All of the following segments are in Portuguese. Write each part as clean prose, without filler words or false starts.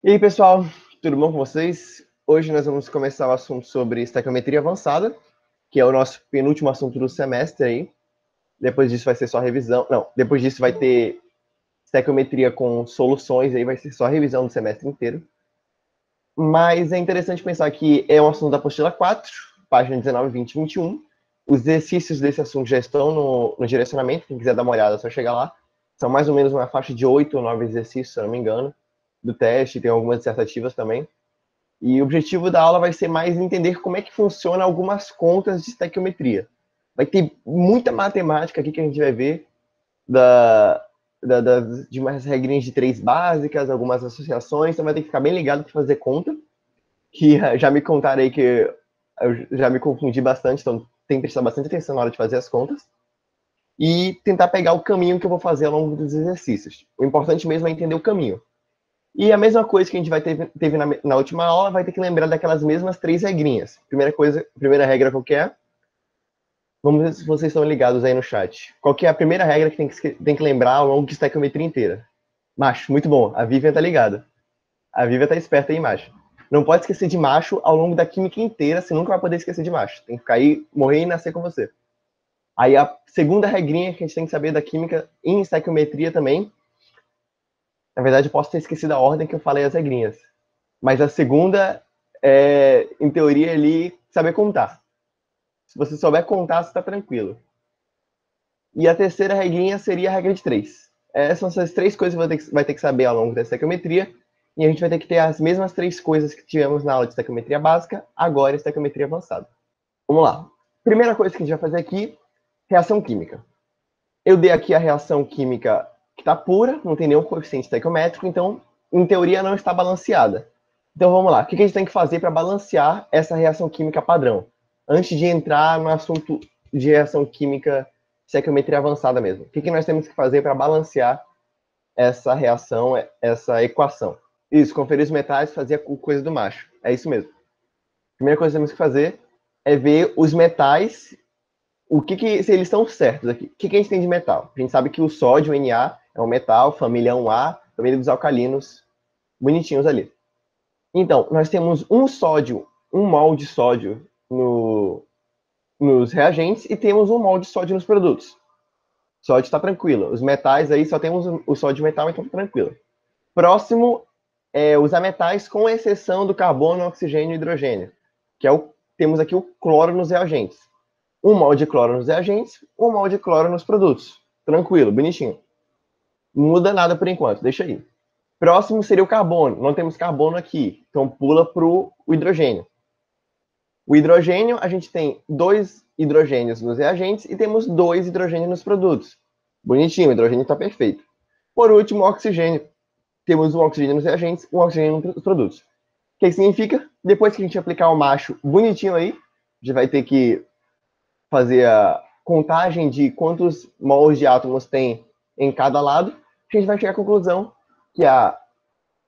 E aí, pessoal, tudo bom com vocês? Hoje nós vamos começar o assunto sobre estequiometria avançada, que é o nosso penúltimo assunto do semestre aí. Depois disso vai ser só revisão. Não, depois disso vai ter estequiometria com soluções, aí vai ser só revisão do semestre inteiro. Mas é interessante pensar que é um assunto da apostila 4, página 19, 20 e 21. Os exercícios desse assunto já estão no direcionamento, quem quiser dar uma olhada é só chegar lá. São mais ou menos uma faixa de 8 ou 9 exercícios, se eu não me engano, do teste, tem algumas dissertativas também. E o objetivo da aula vai ser mais entender como é que funciona algumas contas de estequiometria. Vai ter muita matemática aqui que a gente vai ver, de umas regrinhas de três básicas, algumas associações, então vai ter que ficar bem ligado para fazer conta, que já me contaram aí que eu já me confundi bastante, então tem que prestar bastante atenção na hora de fazer as contas. E tentar pegar o caminho que eu vou fazer ao longo dos exercícios. O importante mesmo é entender o caminho. E a mesma coisa que a gente teve na última aula, vai ter que lembrar daquelas mesmas três regrinhas. Primeira regra qual que é? Vamos ver se vocês estão ligados aí no chat. Qual que é a primeira regra que tem que lembrar ao longo de estequiometria inteira? Macho, muito bom. A Vivian tá ligada. A Vivian tá esperta aí, macho. Não pode esquecer de macho ao longo da química inteira, você nunca vai poder esquecer de macho. Tem que ficar aí, morrer e nascer com você. Aí a segunda regrinha que a gente tem que saber da química em estequiometria também. Na verdade, eu posso ter esquecido a ordem que eu falei as regrinhas. Mas a segunda é, em teoria, ali, saber contar. Se você souber contar, você está tranquilo. E a terceira regrinha seria a regra de três. Essas são essas três coisas que você vai ter que saber ao longo da estequiometria. E a gente vai ter que ter as mesmas três coisas que tivemos na aula de estequiometria básica, agora estequiometria avançada. Vamos lá. Primeira coisa que a gente vai fazer aqui, reação química. Eu dei aqui a reação química que está pura, não tem nenhum coeficiente estequiométrico, então, em teoria, não está balanceada. Então, vamos lá. O que a gente tem que fazer para balancear essa reação química padrão? Antes de entrar no assunto de reação química, estequiometria avançada mesmo. O que nós temos que fazer para balancear essa reação, essa equação? Isso, conferir os metais, fazer a coisa do macho. É isso mesmo. A primeira coisa que temos que fazer é ver os metais, se eles estão certos aqui. O que a gente tem de metal? A gente sabe que o sódio, o Na, é um metal, família 1A, família dos alcalinos, bonitinhos ali. Então, nós temos um sódio, um mol de sódio nos reagentes e temos um mol de sódio nos produtos. Sódio está tranquilo. Os metais aí só temos o sódio metal, então está tranquilo. Próximo é os ametais, com exceção do carbono, oxigênio e hidrogênio, que temos aqui o cloro nos reagentes. Um mol de cloro nos reagentes, um mol de cloro nos produtos. Tranquilo, bonitinho. Não muda nada por enquanto, deixa aí. Próximo seria o carbono. Não temos carbono aqui, então pula para o hidrogênio. O hidrogênio, a gente tem 2 hidrogênios nos reagentes e temos 2 hidrogênios nos produtos. Bonitinho, o hidrogênio está perfeito. Por último, o oxigênio. Temos um oxigênio nos reagentes, um oxigênio nos produtos. O que significa? Depois que a gente aplicar o macho bonitinho aí, a gente vai ter que fazer a contagem de quantos mols de átomos tem em cada lado, a gente vai chegar à conclusão que a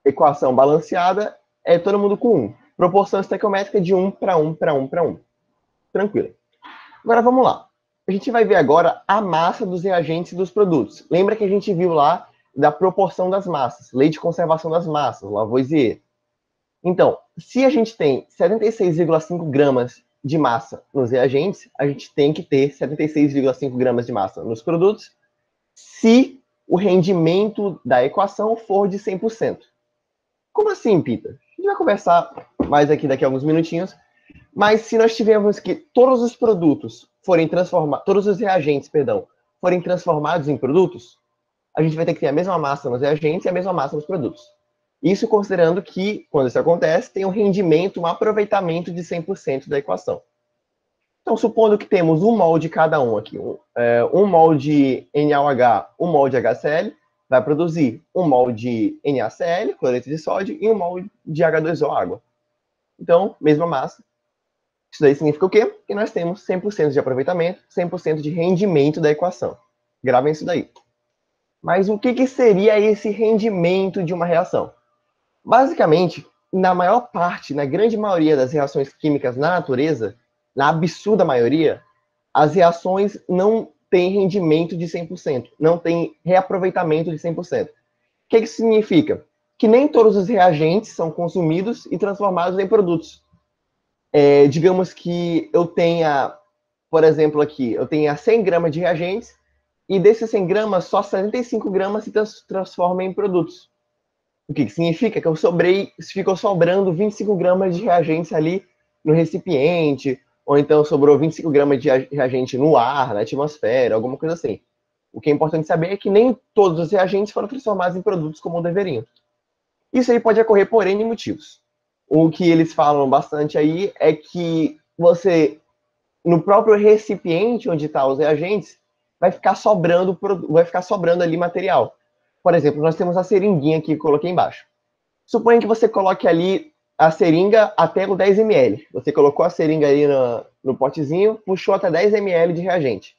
equação balanceada é todo mundo com 1. Proporção estequiométrica de 1 para 1 para 1 para 1. Tranquilo. Agora vamos lá. A gente vai ver agora a massa dos reagentes e dos produtos. Lembra que a gente viu lá da proporção das massas, lei de conservação das massas, Lavoisier. Então, se a gente tem 76,5 gramas de massa nos reagentes, a gente tem que ter 76,5 gramas de massa nos produtos, se o rendimento da equação for de 100%. Como assim, Pita? A gente vai conversar mais aqui daqui a alguns minutinhos, mas se nós tivermos que todos os produtos forem transformados, todos os reagentes, perdão, forem transformados em produtos, a gente vai ter que ter a mesma massa nos reagentes e a mesma massa nos produtos. Isso considerando que, quando isso acontece, tem um rendimento, um aproveitamento de 100% da equação. Então, supondo que temos um mol de cada um aqui, um mol de NaOH, um mol de HCl, vai produzir um mol de NaCl, cloreto de sódio, e um mol de H2O, água. Então, mesma massa. Isso daí significa o quê? Que nós temos 100% de aproveitamento, 100% de rendimento da equação. Gravem isso daí. Mas o que seria esse rendimento de uma reação? Basicamente, na maior parte, na grande maioria das reações químicas na natureza, na absurda maioria, as reações não têm rendimento de 100%, não têm reaproveitamento de 100%. O que isso significa? que nem todos os reagentes são consumidos e transformados em produtos. Digamos que eu tenha, por exemplo, aqui, eu tenha 100 gramas de reagentes e desses 100 gramas, só 75 gramas se transformam em produtos. O que significa que ficou sobrando 25 gramas de reagentes ali no recipiente, ou então sobrou 25 gramas de reagente no ar, na atmosfera, alguma coisa assim. O que é importante saber é que nem todos os reagentes foram transformados em produtos como deveriam. Isso aí pode ocorrer por N motivos. O que eles falam bastante aí é que você, no próprio recipiente onde estão os reagentes, vai ficar sobrando ali material. Por exemplo, nós temos a seringuinha aqui que eu coloquei embaixo. Suponha que você coloque ali a seringa até o 10 ml. Você colocou a seringa aí no potezinho, puxou até 10 ml de reagente.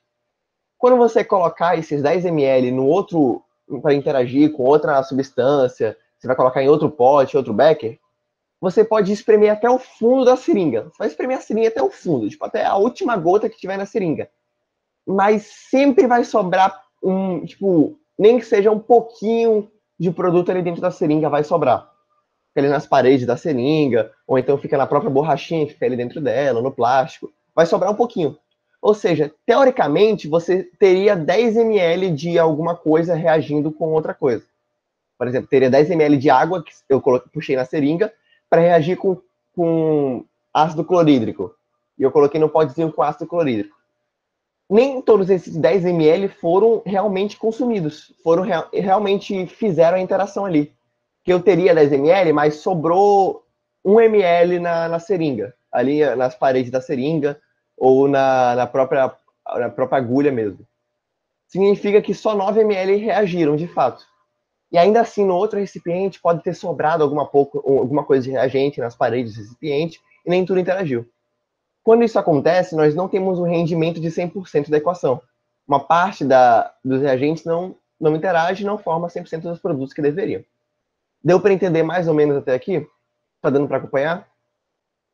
Quando você colocar esses 10 ml no outro, para interagir com outra substância, você vai colocar em outro pote, outro becker, você pode espremer até o fundo da seringa. Você vai espremer a seringa até o fundo, tipo, até a última gota que tiver na seringa. Mas sempre vai sobrar nem que seja um pouquinho de produto ali dentro da seringa, vai sobrar. Fica ali nas paredes da seringa, ou então fica na própria borrachinha que fica ali dentro dela, no plástico. Vai sobrar um pouquinho. Ou seja, teoricamente, você teria 10 ml de alguma coisa reagindo com outra coisa. Por exemplo, teria 10 ml de água que eu puxei na seringa para reagir com ácido clorídrico. E eu coloquei no potezinho com ácido clorídrico. Nem todos esses 10 ml foram realmente consumidos. Realmente fizeram a interação ali. Que eu teria 10 ml, mas sobrou 1 ml na seringa. Ali nas paredes da seringa ou na própria agulha mesmo. Significa que só 9 ml reagiram, de fato. E ainda assim, no outro recipiente, pode ter sobrado alguma coisa de reagente nas paredes do recipiente e nem tudo interagiu. Quando isso acontece, nós não temos um rendimento de 100% da equação. Uma parte dos reagentes não interage e não forma 100% dos produtos que deveriam. Deu para entender mais ou menos até aqui? Está dando para acompanhar?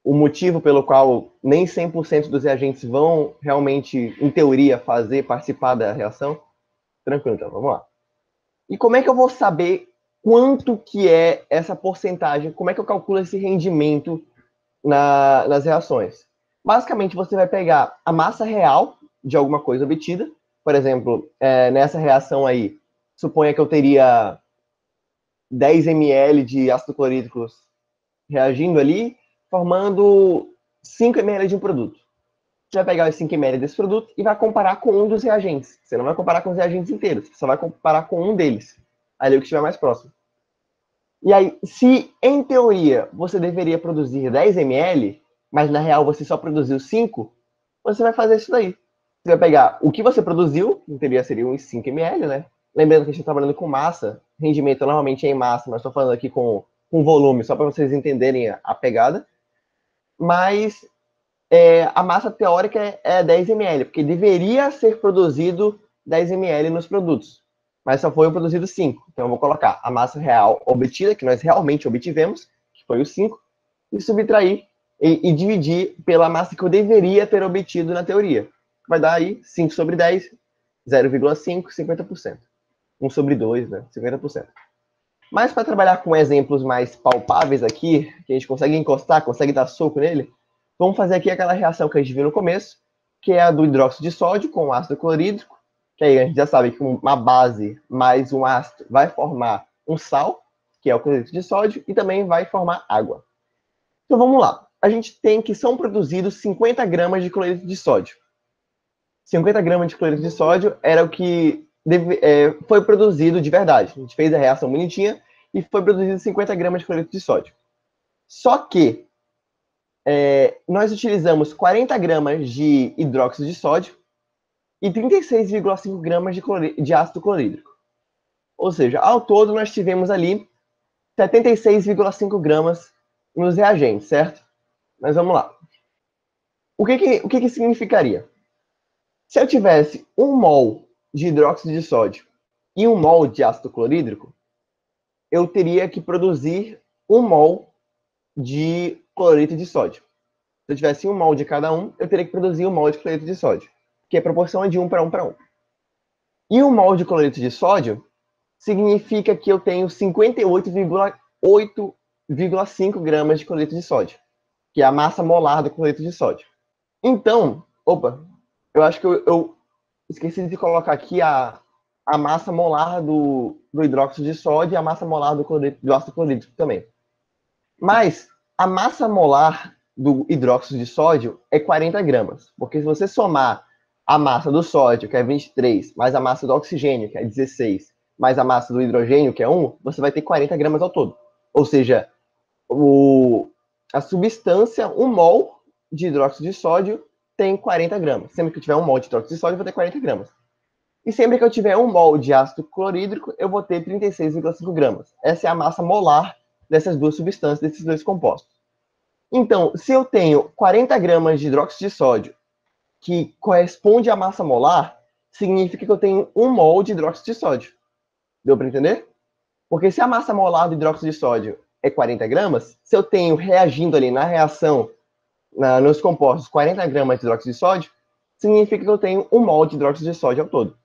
O motivo pelo qual nem 100% dos reagentes vão realmente, em teoria, participar da reação? Tranquilo, então, vamos lá. E como é que eu vou saber quanto que é essa porcentagem? Como é que eu calculo esse rendimento nas reações? Basicamente, você vai pegar a massa real de alguma coisa obtida. Por exemplo, nessa reação aí, suponha que eu teria 10 ml de ácido clorídrico reagindo ali, formando 5 ml de um produto. Você vai pegar os 5 ml desse produto e vai comparar com um dos reagentes. Você não vai comparar com os reagentes inteiros, você só vai comparar com um deles. Ali o que estiver mais próximo. E aí, se em teoria você deveria produzir 10 ml, mas na real você só produziu 5, você vai fazer isso daí. Você vai pegar o que você produziu, em teoria seria uns 5 ml, né? Lembrando que a gente está trabalhando com massa, rendimento normalmente é em massa, mas estou falando aqui com volume, só para vocês entenderem a pegada. Mas a massa teórica é 10 ml, porque deveria ser produzido 10 ml nos produtos, mas só foi produzido 5. Então eu vou colocar a massa real obtida, que nós realmente obtivemos, que foi o 5, e subtrair e dividir pela massa que eu deveria ter obtido na teoria. Vai dar aí 5 sobre 10, 0,5, 50%. 1 sobre 2, né? 50%. Mas para trabalhar com exemplos mais palpáveis aqui, que a gente consegue encostar, consegue dar soco nele, vamos fazer aqui aquela reação que a gente viu no começo, que é a do hidróxido de sódio com ácido clorídrico, que aí a gente já sabe que uma base mais um ácido vai formar um sal, que é o cloreto de sódio, e também vai formar água. Então vamos lá. A gente tem que são produzidos 50 gramas de cloreto de sódio. 50 gramas de cloreto de sódio era o que foi produzido de verdade. A gente fez a reação bonitinha e foi produzido 50 gramas de cloreto de sódio. Só que nós utilizamos 40 gramas de hidróxido de sódio e 36,5 gramas de ácido clorídrico. Ou seja, ao todo nós tivemos ali 76,5 gramas nos reagentes, certo? Mas vamos lá. O que significaria? Se eu tivesse 1 mol de hidróxido de sódio e 1 mol de ácido clorídrico, eu teria que produzir 1 mol de cloreto de sódio. Se eu tivesse 1 mol de cada um, eu teria que produzir 1 mol de cloreto de sódio, que a proporção é de 1 para 1 para 1. E 1 mol de cloreto de sódio significa que eu tenho 58,8,5 gramas de cloreto de sódio, que é a massa molar do cloreto de sódio. Então, eu acho que eu esqueci de colocar aqui a massa molar do hidróxido de sódio e a massa molar do ácido clorídrico também. Mas a massa molar do hidróxido de sódio é 40 gramas, porque se você somar a massa do sódio, que é 23, mais a massa do oxigênio, que é 16, mais a massa do hidrogênio, que é 1, você vai ter 40 gramas ao todo. Ou seja, a substância, 1 mol de hidróxido de sódio tem 40 gramas. Sempre que eu tiver 1 mol de hidróxido de sódio, eu vou ter 40 gramas. E sempre que eu tiver 1 mol de ácido clorídrico, eu vou ter 36,5 gramas. Essa é a massa molar dessas duas substâncias, desses dois compostos. Então, se eu tenho 40 gramas de hidróxido de sódio, que corresponde à massa molar, significa que eu tenho 1 mol de hidróxido de sódio. Deu para entender? Porque se a massa molar do hidróxido de sódio é 40 gramas, se eu tenho reagindo ali na reação, nos compostos, 40 gramas de hidróxido de sódio, significa que eu tenho 1 mol de hidróxido de sódio ao todo.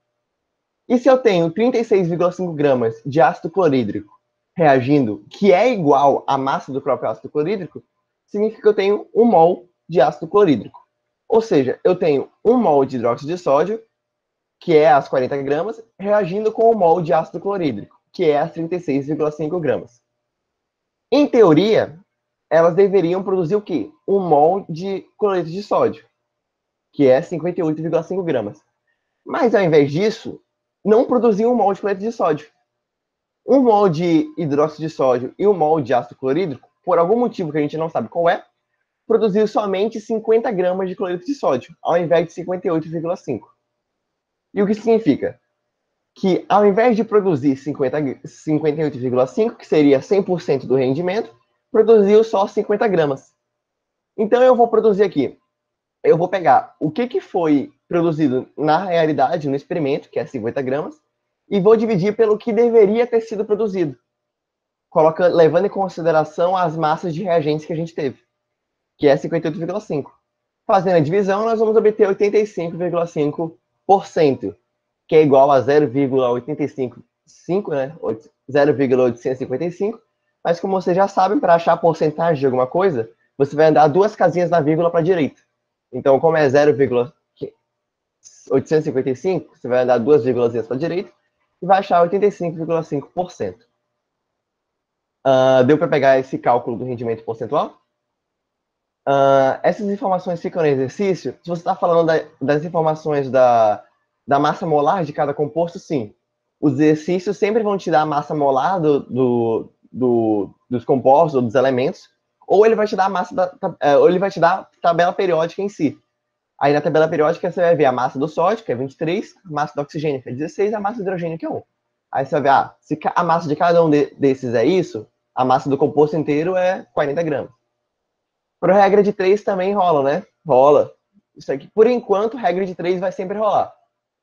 E se eu tenho 36,5 gramas de ácido clorídrico reagindo, que é igual à massa do próprio ácido clorídrico, significa que eu tenho 1 mol de ácido clorídrico. Ou seja, eu tenho 1 mol de hidróxido de sódio, que é as 40 gramas, reagindo com 1 mol de ácido clorídrico, que é as 36,5 gramas. Em teoria, elas deveriam produzir o quê? 1 mol de cloreto de sódio, que é 58,5 gramas. Mas, ao invés disso, não produziu 1 mol de cloreto de sódio. 1 mol de hidróxido de sódio e 1 mol de ácido clorídrico, por algum motivo que a gente não sabe qual é, produziu somente 50 gramas de cloreto de sódio, ao invés de 58,5. E o que significa? Que ao invés de produzir 58,5, que seria 100% do rendimento, produziu só 50 gramas. Então eu vou produzir aqui, eu vou pegar o que foi produzido na realidade, no experimento, que é 50 gramas, e vou dividir pelo que deveria ter sido produzido, levando em consideração as massas de reagentes que a gente teve, que é 58,5. Fazendo a divisão, nós vamos obter 85,5%, que é igual a 0,855, né? 0,855. Mas como vocês já sabem, para achar a porcentagem de alguma coisa, você vai andar 2 casinhas na vírgula para a direita. Então, como é 0,855, você vai andar 2 vírgulas para a direita e vai achar 85,5%. Deu para pegar esse cálculo do rendimento percentual? Essas informações ficam no exercício. Se você está falando das informações da massa molar de cada composto, sim. Os exercícios sempre vão te dar a massa molar dos compostos ou dos elementos, ou ele vai te dar a massa ou ele vai te dar a tabela periódica em si. Aí na tabela periódica você vai ver a massa do sódio, que é 23, a massa do oxigênio, que é 16, e a massa do hidrogênio, que é 1. Aí você vai ver, se a massa de cada um desses é isso, a massa do composto inteiro é 40 gramas. Para regra de 3 também rola, né? Rola. Isso aqui, por enquanto, regra de 3 vai sempre rolar.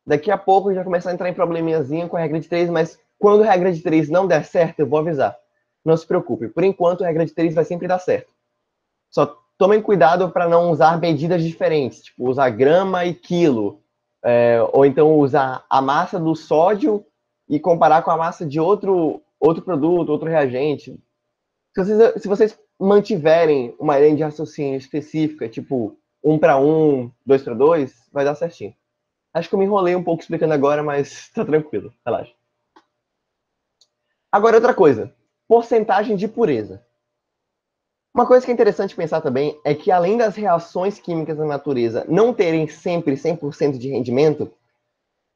Daqui a pouco já começar a entrar em probleminhazinho com a regra de 3, mas quando a regra de 3 não der certo, eu vou avisar. Não se preocupe. Por enquanto, a regra de 3 vai sempre dar certo. Só tomem cuidado para não usar medidas diferentes, tipo usar grama e quilo. Ou então usar a massa do sódio e comparar com a massa de outro produto, outro reagente. Se vocês mantiverem uma linha de raciocínio específica, tipo 1 para 1, 2 para 2, vai dar certinho. Acho que eu me enrolei um pouco explicando agora, mas tá tranquilo, relaxa. Agora outra coisa, porcentagem de pureza. Uma coisa que é interessante pensar também é que além das reações químicas na natureza não terem sempre 100% de rendimento,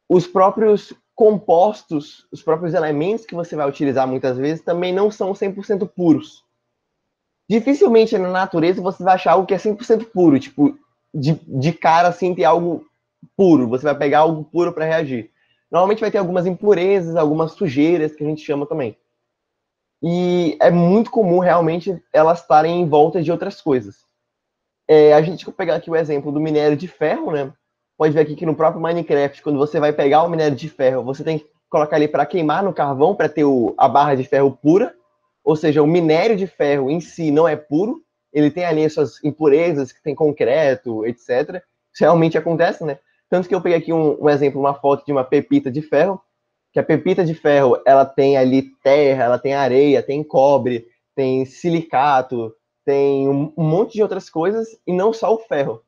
os próprios compostos, os próprios elementos que você vai utilizar muitas vezes também não são 100% puros. Dificilmente na natureza você vai achar algo que é 100% puro, tipo, de cara assim ter algo puro, você vai pegar algo puro para reagir. Normalmente vai ter algumas impurezas, algumas sujeiras que a gente chama também. E é muito comum realmente elas estarem em volta de outras coisas. A gente pegar aqui o exemplo do minério de ferro, né? Pode ver aqui que no próprio Minecraft, quando você vai pegar o minério de ferro, você tem que colocar ele para queimar no carvão para ter a barra de ferro pura. Ou seja, o minério de ferro em si não é puro, ele tem ali as suas impurezas, que tem concreto, etc. Isso realmente acontece, né? Tanto que eu peguei aqui um exemplo, uma foto de uma pepita de ferro. que a pepita de ferro, ela tem ali terra, ela tem areia, tem cobre, tem silicato, tem um monte de outras coisas, e não só o ferro.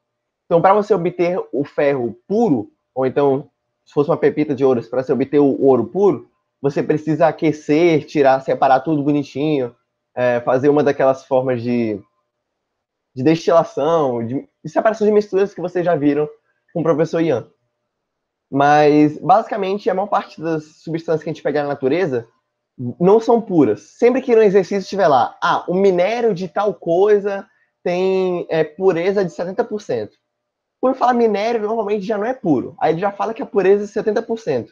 Então, para você obter o ferro puro, ou então, se fosse uma pepita de ouro, para você obter o ouro puro, você precisa aquecer, tirar, separar tudo bonitinho, fazer uma daquelas formas de destilação, de separação de misturas que vocês já viram com o professor Ian. Mas, basicamente, a maior parte das substâncias que a gente pega na natureza não são puras. Sempre que no exercício estiver lá, o minério de tal coisa tem pureza de 70%. Quando fala minério, normalmente já não é puro. Aí ele já fala que a pureza é 70%.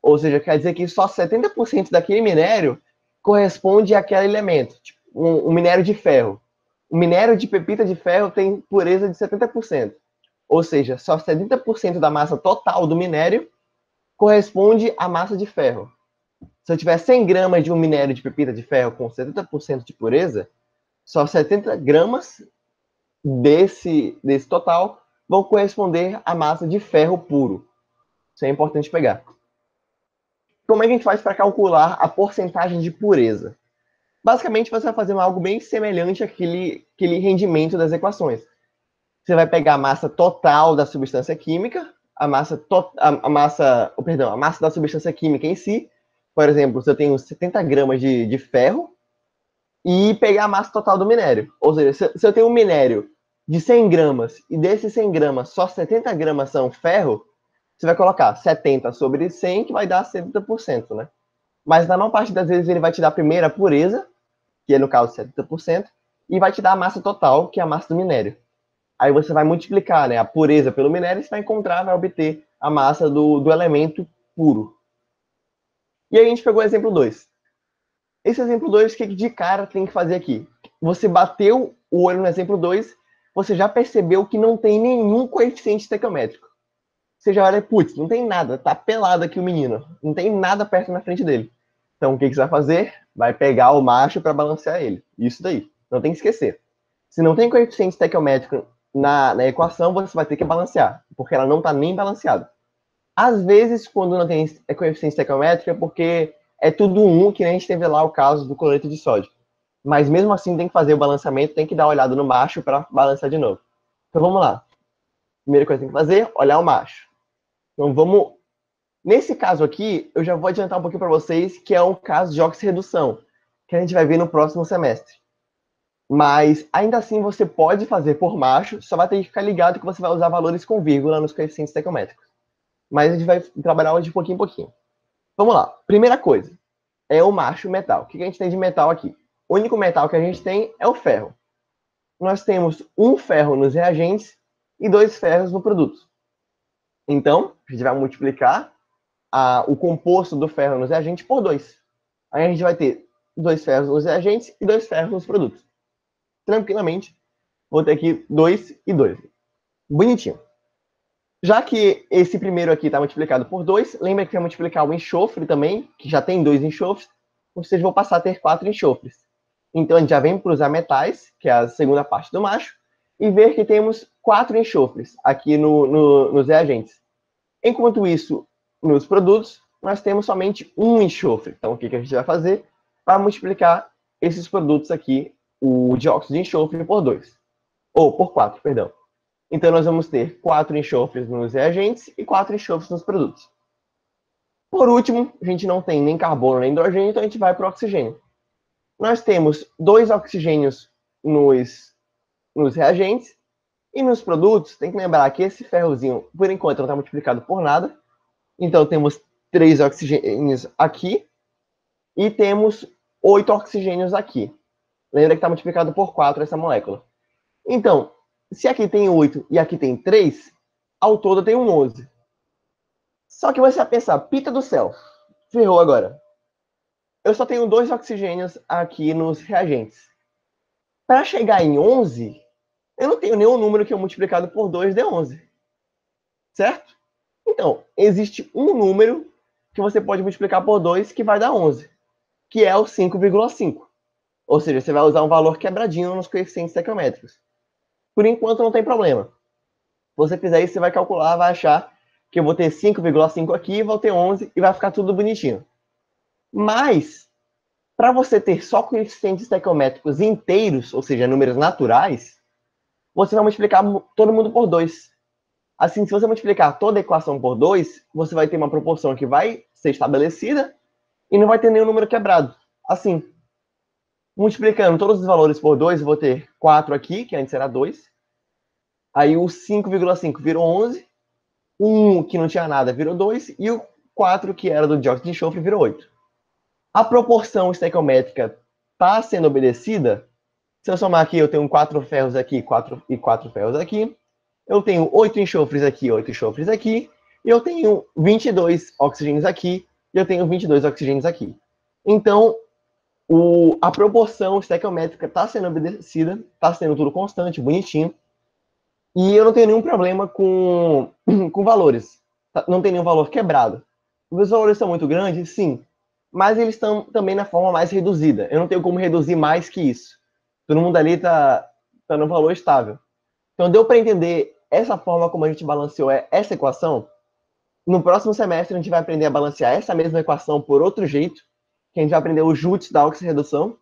Ou seja, quer dizer que só 70% daquele minério corresponde àquele elemento. Tipo, um minério de ferro. O minério de pepita de ferro tem pureza de 70%. Ou seja, só 70% da massa total do minério corresponde à massa de ferro. Se eu tiver 100 gramas de um minério de pepita de ferro com 70% de pureza, só 70 gramas desse total vão corresponder à massa de ferro puro. Isso é importante pegar. Como é que a gente faz para calcular a porcentagem de pureza? Basicamente, você vai fazer algo bem semelhante àquele rendimento das equações. Você vai pegar a massa total da substância química, a massa da substância química em si. Por exemplo, se eu tenho 70 gramas de ferro, e pegar a massa total do minério. Ou seja, se eu tenho um minério de 100 gramas e desses 100 gramas só 70 gramas são ferro, você vai colocar 70 sobre 100, que vai dar 70%, né? Mas na maior parte das vezes ele vai te dar primeiro a pureza, que é no caso 70%, e vai te dar a massa total, que é a massa do minério. Aí você vai multiplicar, né, a pureza pelo minério e você vai encontrar, vai obter a massa do elemento puro. E aí a gente pegou o exemplo 2. Esse exemplo 2, o que de cara tem que fazer aqui? Você bateu o olho no exemplo 2, você já percebeu que não tem nenhum coeficiente estequiométrico. Você já olha, putz, não tem nada, tá pelado aqui o menino, não tem nada perto na frente dele. Então o que você vai fazer? Vai pegar o macho para balancear ele. Isso daí, não tem que esquecer. Se não tem coeficiente estequiométrico na equação, você vai ter que balancear, porque ela não está nem balanceada. Às vezes, quando não tem coeficiente estequiométrico, é porque é tudo um, que nem a gente teve lá o caso do cloreto de sódio. Mas mesmo assim tem que fazer o balanceamento, tem que dar uma olhada no macho para balancear de novo. Então vamos lá. Primeira coisa que tem que fazer, olhar o macho. Então vamos... Nesse caso aqui, eu já vou adiantar um pouquinho para vocês que é um caso de oxirredução, que a gente vai ver no próximo semestre. Mas ainda assim você pode fazer por macho, só vai ter que ficar ligado que você vai usar valores com vírgula nos coeficientes estequiométricos. Mas a gente vai trabalhar hoje de pouquinho em pouquinho. Vamos lá. Primeira coisa é o macho metal. O que a gente tem de metal aqui? O único metal que a gente tem é o ferro. Nós temos um ferro nos reagentes e 2 ferros no produto. Então, a gente vai multiplicar o composto do ferro nos reagentes por 2. Aí a gente vai ter 2 ferros nos reagentes e 2 ferros nos produtos. Tranquilamente, vou ter aqui 2 e 2. Bonitinho. Já que esse primeiro aqui está multiplicado por 2, lembra que vai multiplicar o enxofre também, que já tem 2 enxofres, ou seja, vou passar a ter 4 enxofres. Então, a gente já vem para usar metais, que é a segunda parte do macho, e ver que temos 4 enxofres aqui nos reagentes. Enquanto isso, nos produtos, nós temos somente um enxofre. Então, o que a gente vai fazer? Para multiplicar esses produtos aqui, o dióxido de enxofre por 2. Ou por 4, perdão. Então, nós vamos ter 4 enxofres nos reagentes e 4 enxofres nos produtos. Por último, a gente não tem nem carbono nem hidrogênio, então a gente vai para o oxigênio. Nós temos 2 oxigênios nos reagentes e nos produtos. Tem que lembrar que esse ferrozinho, por enquanto, não está multiplicado por nada. Então, temos 3 oxigênios aqui e temos 8 oxigênios aqui. Lembra que está multiplicado por 4 essa molécula. Então, se aqui tem 8 e aqui tem 3, ao todo eu tenho 11. Só que você vai pensar, pita do céu, ferrou agora. Eu só tenho 2 oxigênios aqui nos reagentes. Para chegar em 11, eu não tenho nenhum número que eu multiplicado por 2 dê 11. Certo? Então, existe um número que você pode multiplicar por 2 que vai dar 11, que é o 5,5. Ou seja, você vai usar um valor quebradinho nos coeficientes estequiométricos. Por enquanto, não tem problema. Se você fizer isso, você vai calcular, vai achar que eu vou ter 5,5 aqui, vou ter 11 e vai ficar tudo bonitinho. Mas, para você ter só coeficientes estequiométricos inteiros, ou seja, números naturais, você vai multiplicar todo mundo por 2. Assim, se você multiplicar toda a equação por 2, você vai ter uma proporção que vai ser estabelecida e não vai ter nenhum número quebrado. Assim, multiplicando todos os valores por 2, eu vou ter 4 aqui, que antes era 2. Aí o 5,5 virou 11. O 1, que não tinha nada, virou 2. E o 4, que era do dióxido de enxofre, virou 8. A proporção estequiométrica está sendo obedecida. Se eu somar aqui, eu tenho 4 ferros aqui 4 ferros aqui. Eu tenho 8 enxofres aqui, 8 enxofres aqui. E eu tenho 22 oxigênios aqui. E eu tenho 22 oxigênios aqui. Então, a proporção estequiométrica está sendo obedecida. Está sendo tudo constante, bonitinho. E eu não tenho nenhum problema com valores. Não tem nenhum valor quebrado. Os valores são muito grandes, sim. Mas eles estão também na forma mais reduzida. Eu não tenho como reduzir mais que isso. Todo mundo ali está no valor estável. Então, deu para entender essa forma como a gente balanceou essa equação? No próximo semestre, a gente vai aprender a balancear essa mesma equação por outro jeito, que a gente vai aprender o jutsu da oxirredução.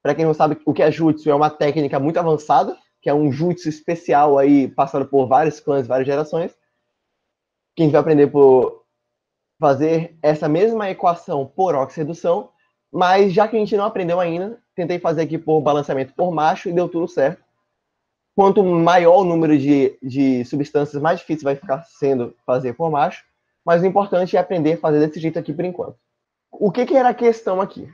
Para quem não sabe o que é jutsu, é uma técnica muito avançada, que é um jutsu especial aí, passado por vários clãs, várias gerações, que a gente vai aprender por fazer essa mesma equação por oxirredução, mas já que a gente não aprendeu ainda, tentei fazer aqui por balanceamento por macho e deu tudo certo. Quanto maior o número de substâncias, mais difícil vai ficar sendo fazer por macho, mas o importante é aprender a fazer desse jeito aqui por enquanto. O que era a questão aqui?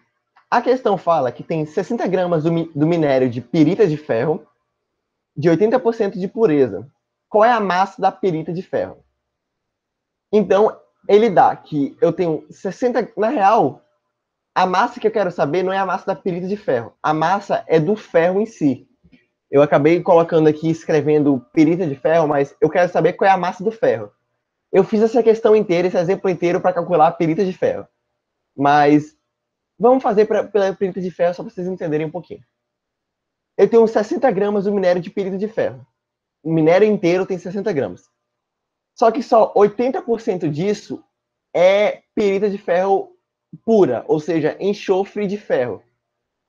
A questão fala que tem 60 gramas do minério de pirita de ferro, de 80% de pureza. Qual é a massa da pirita de ferro? Então, ele dá que eu tenho 60... Na real, a massa que eu quero saber não é a massa da pirita de ferro. A massa é do ferro em si. Eu acabei colocando aqui, escrevendo pirita de ferro, mas eu quero saber qual é a massa do ferro. Eu fiz essa questão inteira, esse exemplo inteiro, para calcular a pirita de ferro. Mas vamos fazer pela pirita de ferro, só para vocês entenderem um pouquinho. Eu tenho 60 gramas do minério de pirita de ferro. O minério inteiro tem 60 gramas. Só que só 80% disso é pirita de ferro pura, ou seja, enxofre de ferro.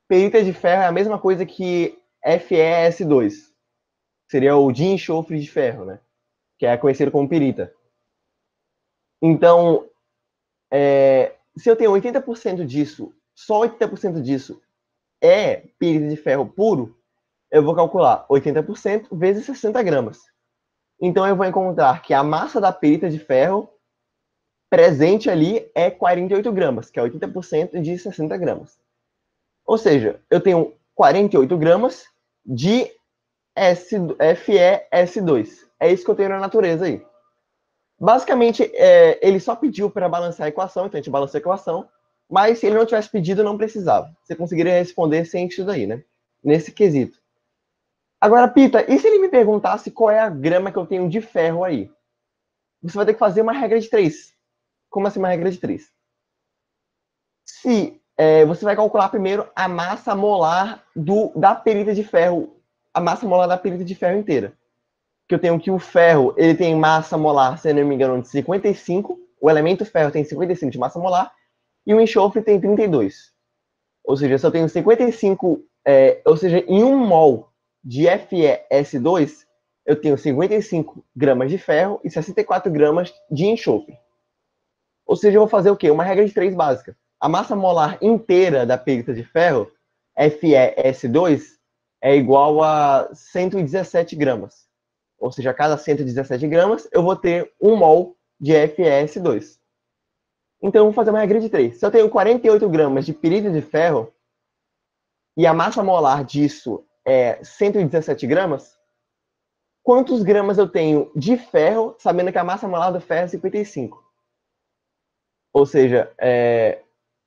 Pirita de ferro é a mesma coisa que FeS2. Seria o de enxofre de ferro, né? Que é conhecido como pirita. Então, se eu tenho 80% disso, só 80% disso é pirita de ferro puro, eu vou calcular 80% vezes 60 gramas. Então, eu vou encontrar que a massa da pirita de ferro presente ali é 48 gramas, que é 80% de 60 gramas. Ou seja, eu tenho 48 gramas de FeS2. É isso que eu tenho na natureza aí. Basicamente, ele só pediu para balancear a equação, então a gente balanceou a equação, mas se ele não tivesse pedido, não precisava. Você conseguiria responder sem isso daí, né? Nesse quesito. Agora, Pita, e se ele me perguntasse qual é a grama que eu tenho de ferro aí? Você vai ter que fazer uma regra de 3. Como assim uma regra de 3? Você vai calcular primeiro a massa molar da perita de ferro, a massa molar da perita de ferro inteira. Que eu tenho que o ferro, ele tem massa molar, se eu não me engano, de 55, o elemento ferro tem 55 de massa molar, e o enxofre tem 32. Ou seja, se eu tenho 55, ou seja, em 1 mol de FeS2, eu tenho 55 gramas de ferro e 64 gramas de enxofre. Ou seja, eu vou fazer o quê? Uma regra de 3 básica. A massa molar inteira da perita de ferro, FeS2, é igual a 117 gramas. Ou seja, a cada 117 gramas, eu vou ter 1 mol de FeS2. Então, eu vou fazer uma regra de 3. Se eu tenho 48 gramas de pirita de ferro, e a massa molar disso é 117 gramas, quantos gramas eu tenho de ferro, sabendo que a massa molar do ferro é 55? Ou seja,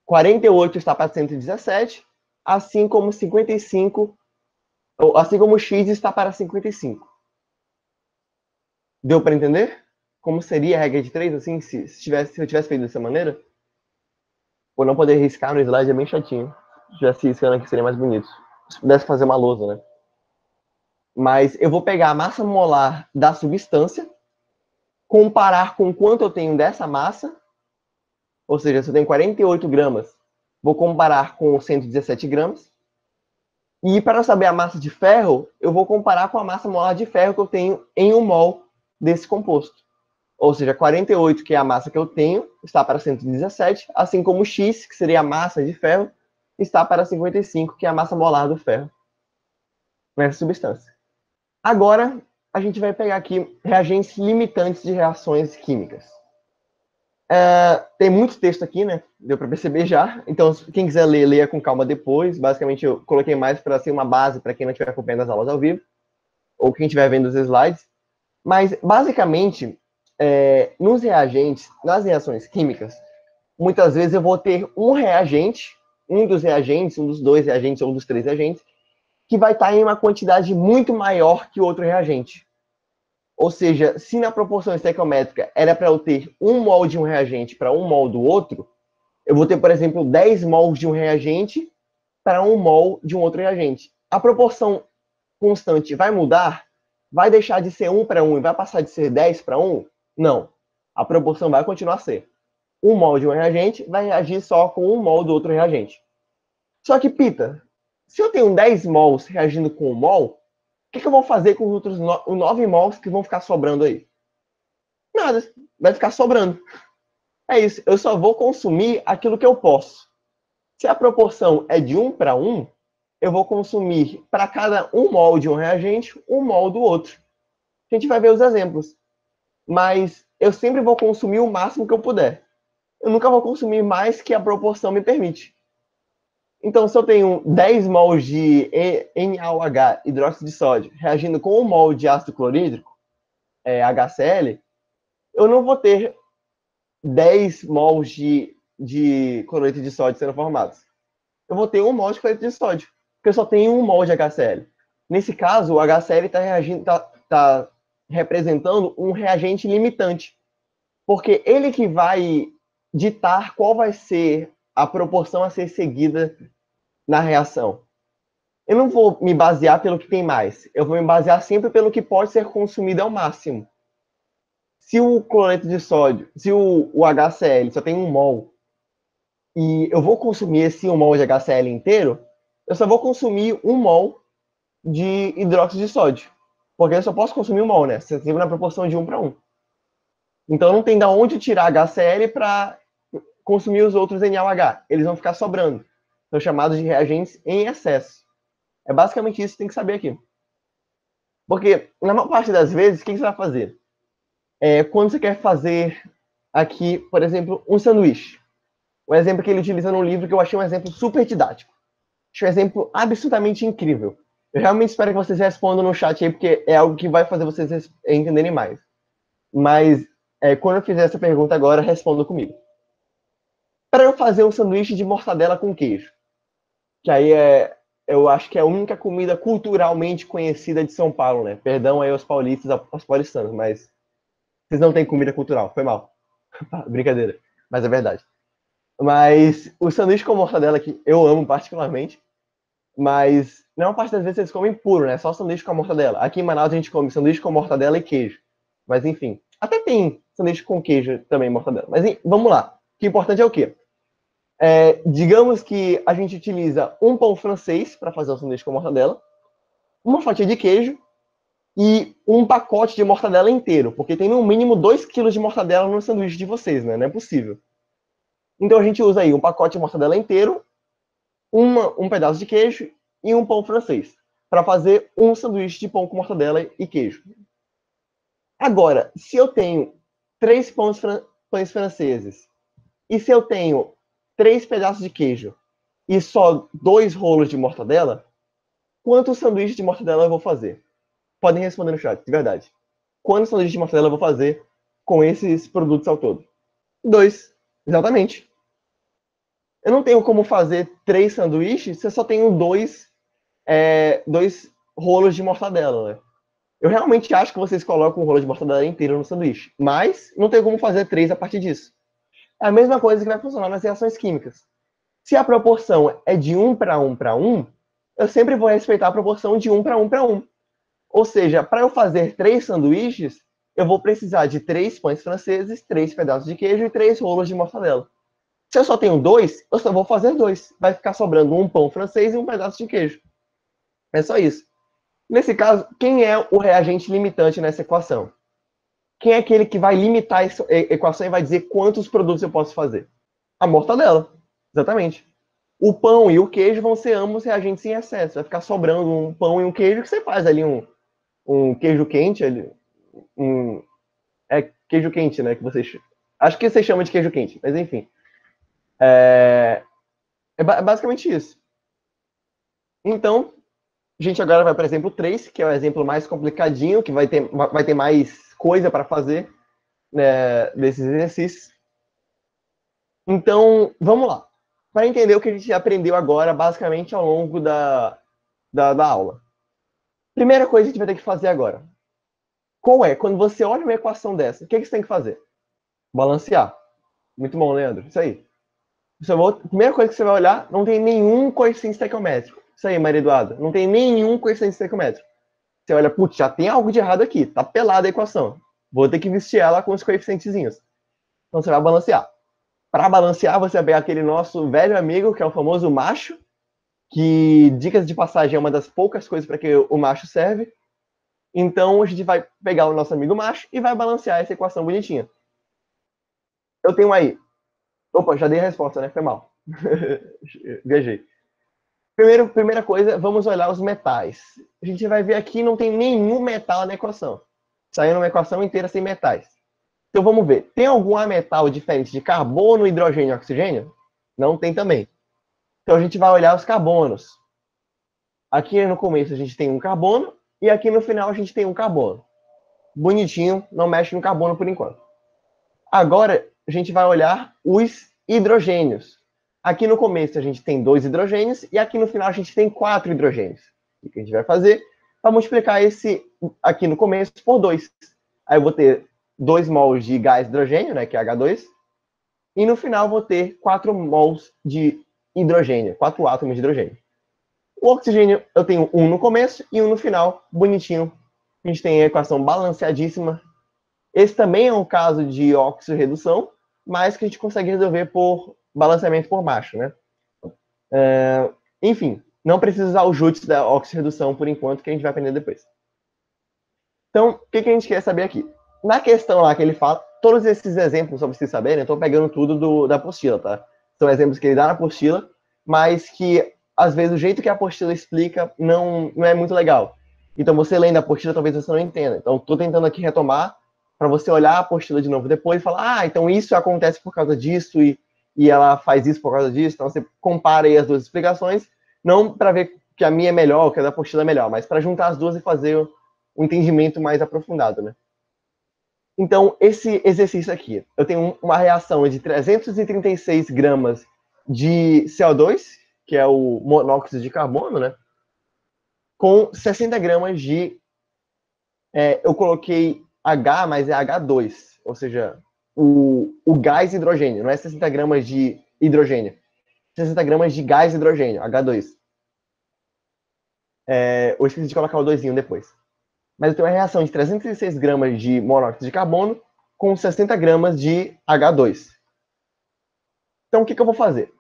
48 está para 117, assim como 55, assim como x está para 55. Deu para entender? Como seria a regra de 3, assim, se eu tivesse feito dessa maneira? Por não poder riscar no slide é bem chatinho. Se tivesse riscando aqui seria mais bonito. Se pudesse fazer uma lousa, né? Mas eu vou pegar a massa molar da substância, comparar com quanto eu tenho dessa massa, ou seja, se eu tenho 48 gramas, vou comparar com 117 gramas. E para saber a massa de ferro, eu vou comparar com a massa molar de ferro que eu tenho em 1 mol desse composto. Ou seja, 48, que é a massa que eu tenho, está para 117, assim como X, que seria a massa de ferro, está para 55, que é a massa molar do ferro nessa substância. Agora, a gente vai pegar aqui reagentes limitantes de reações químicas. Tem muito texto aqui, né? Deu para perceber já. Então, quem quiser ler, leia com calma depois. Basicamente, eu coloquei mais para ser uma base para quem não estiver acompanhando as aulas ao vivo, ou quem estiver vendo os slides. Mas, basicamente, nos reagentes, nas reações químicas, muitas vezes eu vou ter um reagente, um dos reagentes, um dos dois reagentes ou um dos três reagentes, que vai estar em uma quantidade muito maior que o outro reagente. Ou seja, se na proporção estequiométrica era para eu ter 1 mol de um reagente para 1 mol do outro, eu vou ter, por exemplo, 10 mols de um reagente para 1 mol de um outro reagente. A proporção constante vai mudar? Vai deixar de ser 1 para 1 e vai passar de ser 10 para 1? Não. A proporção vai continuar a ser. 1 mol de um reagente vai reagir só com 1 mol do outro reagente. Só que, Pita, se eu tenho 10 mols reagindo com 1 mol, o que eu vou fazer com os outros 9 mols que vão ficar sobrando aí? Nada. Vai ficar sobrando. É isso. Eu só vou consumir aquilo que eu posso. Se a proporção é de 1 para 1, eu vou consumir para cada 1 mol de um reagente, 1 mol do outro. A gente vai ver os exemplos. Mas eu sempre vou consumir o máximo que eu puder. Eu nunca vou consumir mais que a proporção me permite. Então, se eu tenho 10 mols de NaOH, hidróxido de sódio, reagindo com 1 mol de ácido clorídrico, HCl, eu não vou ter 10 mols de cloreto de sódio sendo formados. Eu vou ter 1 mol de cloreto de sódio, porque eu só tenho 1 mol de HCl. Nesse caso, o HCl está representando um reagente limitante, porque ele que vai ditar qual vai ser a proporção a ser seguida na reação. Eu não vou me basear pelo que tem mais. Eu vou me basear sempre pelo que pode ser consumido ao máximo. Se o cloreto de sódio, se o HCl só tem 1 mol, e eu vou consumir esse 1 mol de HCl inteiro, eu só vou consumir 1 mol de hidróxido de sódio. Porque eu só posso consumir 1 mol, né? Sempre na proporção de 1 para 1. Então não tem de onde tirar HCl para consumir os outros NaOH. Eles vão ficar sobrando. São chamados de reagentes em excesso. É basicamente isso que tem que saber aqui. Porque, na maior parte das vezes, o que você vai fazer? Quando você quer fazer aqui, por exemplo, um sanduíche. O exemplo que ele utiliza no livro, que eu achei um exemplo super didático. Achei um exemplo absolutamente incrível. Eu realmente espero que vocês respondam no chat aí, porque é algo que vai fazer vocês entenderem mais. Mas, quando eu fizer essa pergunta agora, respondam comigo. Para eu fazer um sanduíche de mortadela com queijo, que aí eu acho que é a única comida culturalmente conhecida de São Paulo, né? Perdão aí aos paulistas, aos paulistanos, mas vocês não têm comida cultural, foi mal. Brincadeira, mas é verdade. Mas o sanduíche com mortadela que eu amo particularmente, mas na maior parte das vezes eles comem puro, né? Só sanduíche com a mortadela. Aqui em Manaus a gente come sanduíche com mortadela e queijo. Mas enfim, até tem sanduíche com queijo também, mortadela. Mas vamos lá. O que é importante é o quê? Digamos que a gente utiliza um pão francês para fazer o sanduíche com mortadela, uma fatia de queijo e um pacote de mortadela inteiro, porque tem no mínimo 2 kg de mortadela no sanduíche de vocês, né? Não é possível. Então a gente usa aí um pacote de mortadela inteiro, um pedaço de queijo e um pão francês, para fazer um sanduíche de pão com mortadela e queijo. Agora, se eu tenho 3 pães franceses e se eu tenho 3 pedaços de queijo e só 2 rolos de mortadela, quantos sanduíches de mortadela eu vou fazer? Podem responder no chat, de verdade. Quantos sanduíches de mortadela eu vou fazer com esses produtos ao todo? 2, exatamente. Eu não tenho como fazer 3 sanduíches se eu só tenho 2 rolos de mortadela, né? Eu realmente acho que vocês colocam um rolo de mortadela inteiro no sanduíche, mas não tem como fazer 3 a partir disso. É a mesma coisa que vai funcionar nas reações químicas. Se a proporção é de 1 para 1 para 1, eu sempre vou respeitar a proporção de 1 para 1 para 1. Ou seja, para eu fazer 3 sanduíches, eu vou precisar de 3 pães franceses, 3 pedaços de queijo e 3 rolos de mortadela. Se eu só tenho 2, eu só vou fazer 2. Vai ficar sobrando um pão francês e um pedaço de queijo. É só isso. Nesse caso, quem é o reagente limitante nessa equação? Quem é aquele que vai limitar essa equação e vai dizer quantos produtos eu posso fazer? A mortadela. Exatamente. O pão e o queijo vão ser ambos reagentes em excesso. Vai ficar sobrando um pão e um queijo que você faz ali um queijo quente. É queijo quente, né? Que vocês, acho que vocês chamam de queijo quente, mas enfim. É basicamente isso. Então, a gente agora vai para o exemplo 3, que é o exemplo mais complicadinho, que vai ter mais coisa para fazer, né, desses exercícios. Então, vamos lá. Para entender o que a gente aprendeu agora, basicamente, ao longo da aula. Primeira coisa que a gente vai ter que fazer agora. Qual é? Quando você olha uma equação dessa, o que você tem que fazer? Balancear. Muito bom, Leandro. Isso aí. A primeira coisa que você vai olhar, não tem nenhum coeficiente estequiométrico. Isso aí, Maria Eduarda. Não tem nenhum coeficiente estequiométrico. Você olha, putz, já tem algo de errado aqui. Tá pelada a equação. Vou ter que vestir ela com os coeficientezinhos. Então você vai balancear. Para balancear, você vai pegar aquele nosso velho amigo, que é o famoso macho, que, dicas de passagem, é uma das poucas coisas para que o macho serve. Então a gente vai pegar o nosso amigo macho e vai balancear essa equação bonitinha. Eu tenho aí. Opa, já dei a resposta, né? Foi mal. Viajei. Primeira coisa, vamos olhar os metais. A gente vai ver aqui, não tem nenhum metal na equação. Saindo uma equação inteira sem metais. Então vamos ver. Tem algum ametal diferente de carbono, hidrogênio e oxigênio? Não tem também. Então a gente vai olhar os carbonos. Aqui no começo a gente tem um carbono e aqui no final a gente tem um carbono. Bonitinho, não mexe no carbono por enquanto. Agora a gente vai olhar os hidrogênios. Aqui no começo a gente tem 2 hidrogênios e aqui no final a gente tem 4 hidrogênios. O que a gente vai fazer? Vai multiplicar esse aqui no começo por 2. Aí eu vou ter 2 mols de gás hidrogênio, né, que é H2, e no final vou ter 4 mols de hidrogênio, 4 átomos de hidrogênio. O oxigênio eu tenho 1 no começo e 1 no final, bonitinho. A gente tem a equação balanceadíssima. Esse também é um caso de oxirredução, mas que a gente consegue resolver por balanceamento por macho, né? Enfim, não precisa usar o JUTS da oxirredução por enquanto, que a gente vai aprender depois. Então, o que a gente quer saber aqui? Na questão lá que ele fala, todos esses exemplos, só pra vocês saberem, eu estou pegando tudo da apostila, tá? São exemplos que ele dá na apostila, mas que, às vezes, o jeito que a apostila explica não é muito legal. Então, você lendo a apostila, talvez você não entenda. Então, estou tentando aqui retomar para você olhar a apostila de novo depois e falar, então isso acontece por causa disso e ela faz isso por causa disso. Então, você compara aí as duas explicações, não para ver que a minha é melhor, que a da apostila é melhor, mas para juntar as duas e fazer um entendimento mais aprofundado, né? Então, esse exercício aqui, eu tenho uma reação de 336 gramas de CO2, que é o monóxido de carbono, né? Com 60 gramas de... eu coloquei H, mas é H2, ou seja, o gás hidrogênio, não é 60 gramas de hidrogênio, 60 gramas de gás hidrogênio, H2. Eu esqueci de colocar o 2 depois. Mas eu tenho uma reação de 306 gramas de monóxido de carbono com 60 gramas de H2. Então, o que eu vou fazer?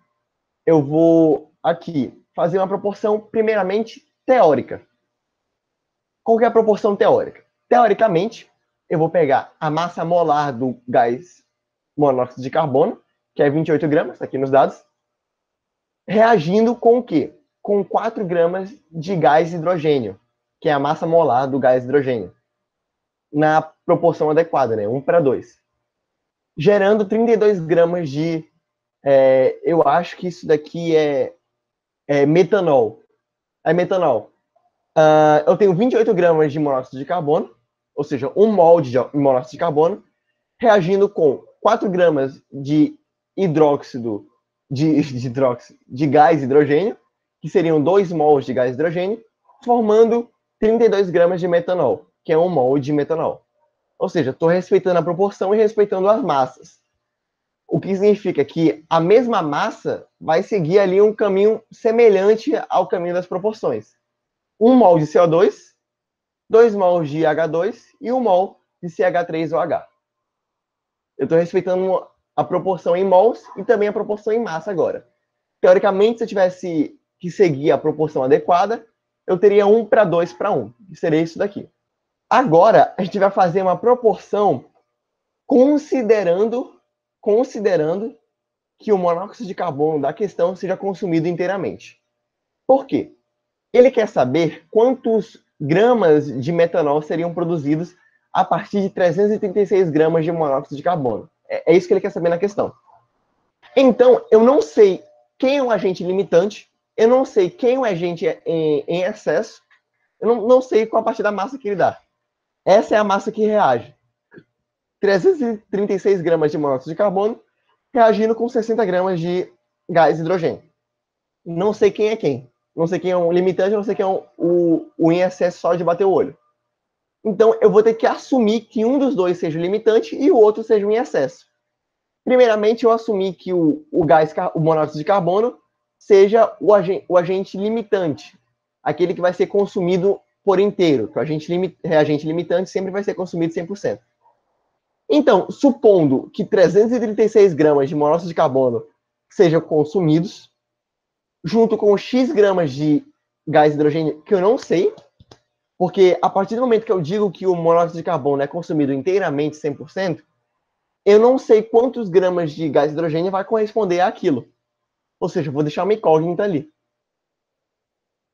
Eu vou aqui fazer uma proporção, primeiramente, teórica. Qual que é a proporção teórica? Teoricamente, eu vou pegar a massa molar do gás monóxido de carbono, que é 28 gramas, aqui nos dados, reagindo com o quê? Com 4 gramas de gás hidrogênio, que é a massa molar do gás hidrogênio, na proporção adequada, né? 1 para 2. Gerando 32 gramas de... eu acho que isso daqui é metanol. É metanol. Eu tenho 28 gramas de monóxido de carbono, ou seja, 1 mol de monóxido de carbono, reagindo com 4 gramas de hidróxido, de gás hidrogênio, que seriam 2 mols de gás hidrogênio, formando 32 gramas de metanol, que é 1 mol de metanol. Ou seja, estou respeitando a proporção e respeitando as massas. O que significa que a mesma massa vai seguir ali um caminho semelhante ao caminho das proporções. 1 mol de CO2, 2 mols de H2 e 1 mol de CH3OH. Eu estou respeitando a proporção em mols e também a proporção em massa agora. Teoricamente, se eu tivesse que seguir a proporção adequada, eu teria 1:2:1, que seria isso daqui. Agora, a gente vai fazer uma proporção considerando que o monóxido de carbono da questão seja consumido inteiramente. Por quê? Ele quer saber quantos gramas de metanol seriam produzidos a partir de 336 gramas de monóxido de carbono. É isso que ele quer saber na questão. Então, eu não sei quem é o agente limitante, eu não sei quem é o agente em excesso, eu não sei qual a partir da massa que ele dá. Essa é a massa que reage. 336 gramas de monóxido de carbono reagindo com 60 gramas de gás hidrogênio. Não sei quem é quem. Não sei quem é um limitante, não sei quem é o em excesso só de bater o olho. Então, eu vou ter que assumir que um dos dois seja o limitante e o outro seja o em excesso. Primeiramente, eu assumi que o monóxido de carbono seja o agente limitante, aquele que vai ser consumido por inteiro, que o reagente limitante sempre vai ser consumido 100%. Então, supondo que 336 gramas de monóxido de carbono sejam consumidos, junto com X gramas de gás hidrogênio, que eu não sei, porque a partir do momento que eu digo que o monóxido de carbono é consumido inteiramente 100%, eu não sei quantos gramas de gás hidrogênio vai corresponder àquilo. Ou seja, eu vou deixar uma incógnita ali.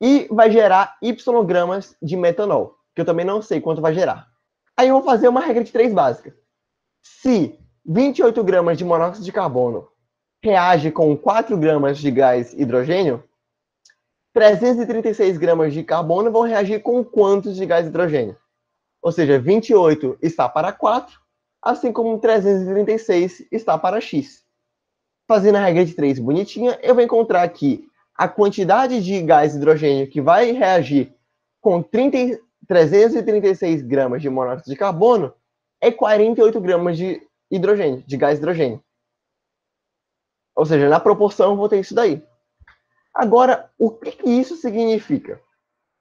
E vai gerar Y gramas de metanol, que eu também não sei quanto vai gerar. Aí eu vou fazer uma regra de 3 básica. Se 28 gramas de monóxido de carbono reage com 4 gramas de gás hidrogênio, 336 gramas de carbono vão reagir com quantos de gás hidrogênio? Ou seja, 28 está para 4, assim como 336 está para X. Fazendo a regra de 3 bonitinha, eu vou encontrar que a quantidade de gás hidrogênio que vai reagir com 336 gramas de monóxido de carbono é 48 gramas de hidrogênio, de gás hidrogênio. Ou seja, na proporção eu vou ter isso daí. Agora, o que isso significa?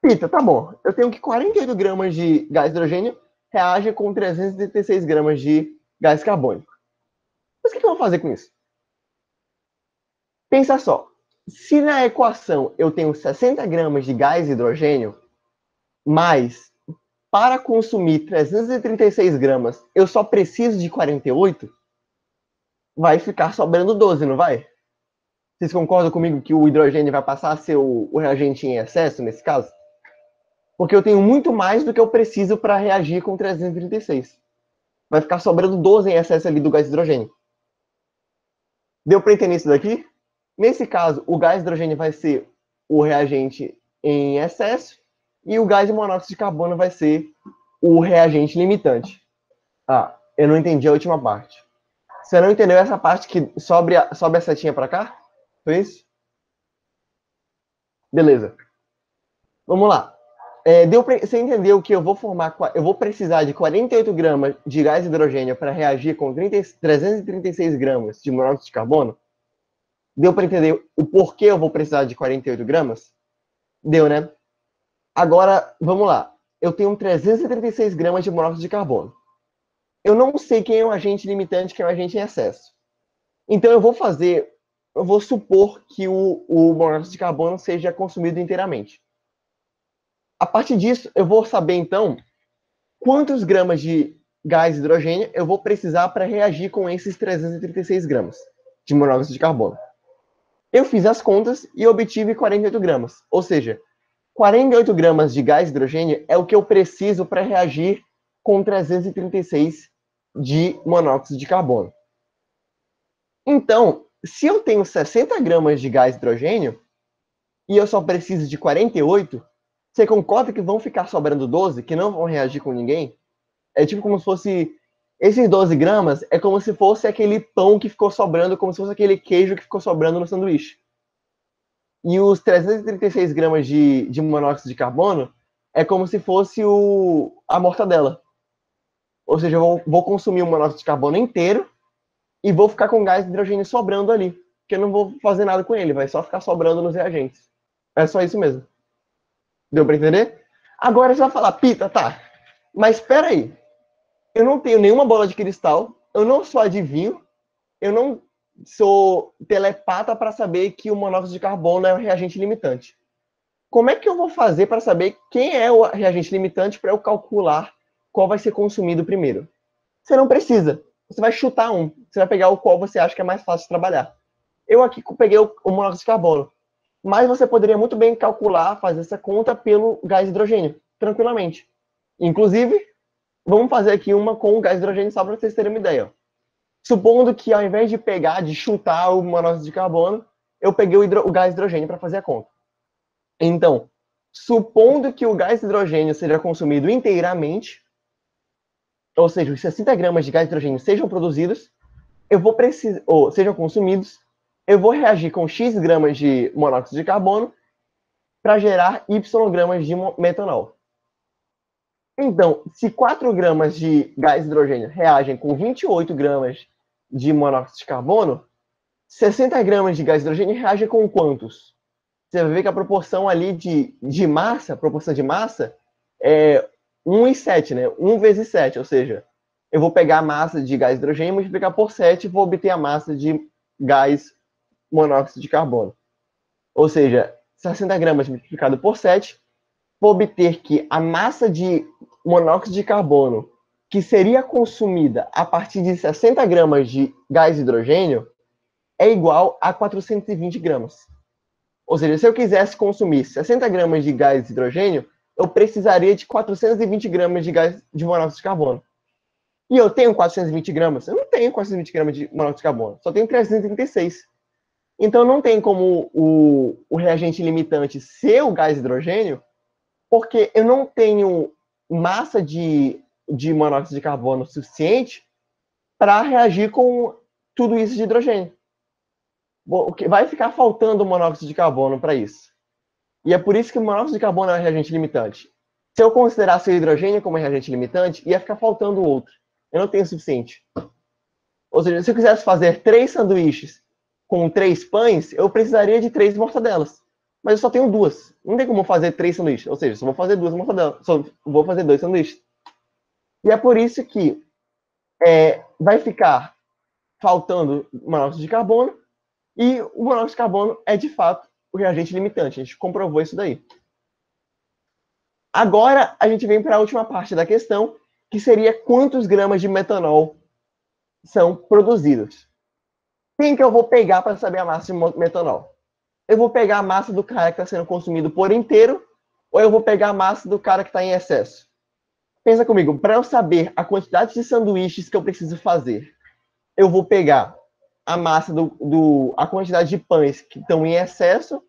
Pita, tá bom, eu tenho que 48 gramas de gás hidrogênio reage com 336 gramas de gás carbônico. Mas o que eu vou fazer com isso? Pensa só, se na equação eu tenho 60 gramas de gás hidrogênio, mas para consumir 336 gramas eu só preciso de 48, vai ficar sobrando 12, não vai? Vocês concordam comigo que o hidrogênio vai passar a ser o reagente em excesso nesse caso? Porque eu tenho muito mais do que eu preciso para reagir com 336. Vai ficar sobrando 12 em excesso ali do gás hidrogênio. Deu para entender isso daqui? Nesse caso, o gás hidrogênio vai ser o reagente em excesso e o gás monóxido de carbono vai ser o reagente limitante. Ah, eu não entendi a última parte. Você não entendeu essa parte que sobe a setinha para cá? Foi isso? Beleza. Vamos lá. Você entendeu que eu vou precisar de 48 gramas de gás hidrogênio para reagir com 336 gramas de monóxido de carbono? Deu para entender o porquê eu vou precisar de 48 gramas? Deu, né? Agora, vamos lá. Eu tenho 336 gramas de monóxido de carbono. Eu não sei quem é o agente limitante, quem é o agente em excesso. Então, eu vou supor que o monóxido de carbono seja consumido inteiramente. A partir disso, eu vou saber, então, quantos gramas de gás hidrogênio eu vou precisar para reagir com esses 336 gramas de monóxido de carbono. Eu fiz as contas e obtive 48 gramas. Ou seja, 48 gramas de gás hidrogênio é o que eu preciso para reagir com 336 de monóxido de carbono. Então, se eu tenho 60 gramas de gás hidrogênio e eu só preciso de 48, você concorda que vão ficar sobrando 12, que não vão reagir com ninguém? É tipo como se fosse... Esses 12 gramas é como se fosse aquele pão que ficou sobrando, como se fosse aquele queijo que ficou sobrando no sanduíche. E os 336 gramas de monóxido de carbono é como se fosse a mortadela. Ou seja, eu vou consumir o monóxido de carbono inteiro e vou ficar com gás de hidrogênio sobrando ali. Porque eu não vou fazer nada com ele, vai só ficar sobrando nos reagentes. É só isso mesmo. Deu para entender? Agora você vai falar, Pita, tá, mas espera aí. Eu não tenho nenhuma bola de cristal, eu não sou adivinho, eu não sou telepata para saber que o monóxido de carbono é um reagente limitante. Como é que eu vou fazer para saber quem é o reagente limitante para eu calcular qual vai ser consumido primeiro? Você não precisa. Você vai chutar um. Você vai pegar o qual você acha que é mais fácil de trabalhar. Eu aqui peguei o monóxido de carbono. Mas você poderia muito bem calcular, fazer essa conta pelo gás hidrogênio, tranquilamente. Inclusive, vamos fazer aqui uma com o gás hidrogênio só para vocês terem uma ideia. Supondo que ao invés de pegar, de chutar o monóxido de carbono, eu peguei o gás hidrogênio para fazer a conta. Então, supondo que o gás hidrogênio seja consumido inteiramente, ou seja, os 60 gramas de gás hidrogênio sejam produzidos, eu vou precisar, ou sejam consumidos, eu vou reagir com X gramas de monóxido de carbono para gerar Y gramas de metanol. Então, se 4 gramas de gás hidrogênio reagem com 28 gramas de monóxido de carbono, 60 gramas de gás hidrogênio reagem com quantos? Você vai ver que a proporção ali de massa, proporção de massa, é 1,7, né? 1 vezes 7, ou seja, eu vou pegar a massa de gás hidrogênio, multiplicar por 7 e vou obter a massa de gás monóxido de carbono. Ou seja, 60 gramas multiplicado por 7, vou obter que a massa de monóxido de carbono que seria consumida a partir de 60 gramas de gás hidrogênio é igual a 420 gramas. Ou seja, se eu quisesse consumir 60 gramas de gás hidrogênio, eu precisaria de 420 gramas de gás de monóxido de carbono. E eu tenho 420 gramas? Eu não tenho 420 gramas de monóxido de carbono, só tenho 336. Então não tem como o reagente limitante ser o gás hidrogênio, porque eu não tenho massa de monóxido de carbono suficiente para reagir com tudo isso de hidrogênio. Vai ficar faltando monóxido de carbono para isso. E é por isso que o monóxido de carbono é um reagente limitante. Se eu considerasse o hidrogênio como reagente limitante, ia ficar faltando outro. Eu não tenho o suficiente. Ou seja, se eu quisesse fazer 3 sanduíches com 3 pães, eu precisaria de 3 mortadelas. Mas eu só tenho 2. Não tem como fazer 3 sanduíches. Ou seja, só vou fazer 2 mortadelas. Só vou fazer 2 sanduíches. E é por isso que vai ficar faltando monóxido de carbono. E o monóxido de carbono é, de fato, o reagente limitante. A gente comprovou isso daí. Agora, a gente vem para a última parte da questão, que seria quantos gramas de metanol são produzidos. Quem que eu vou pegar para saber a massa de metanol? Eu vou pegar a massa do cara que está sendo consumido por inteiro, ou eu vou pegar a massa do cara que está em excesso? Pensa comigo, para eu saber a quantidade de sanduíches que eu preciso fazer, eu vou pegar a massa a quantidade de pães que estão em excesso,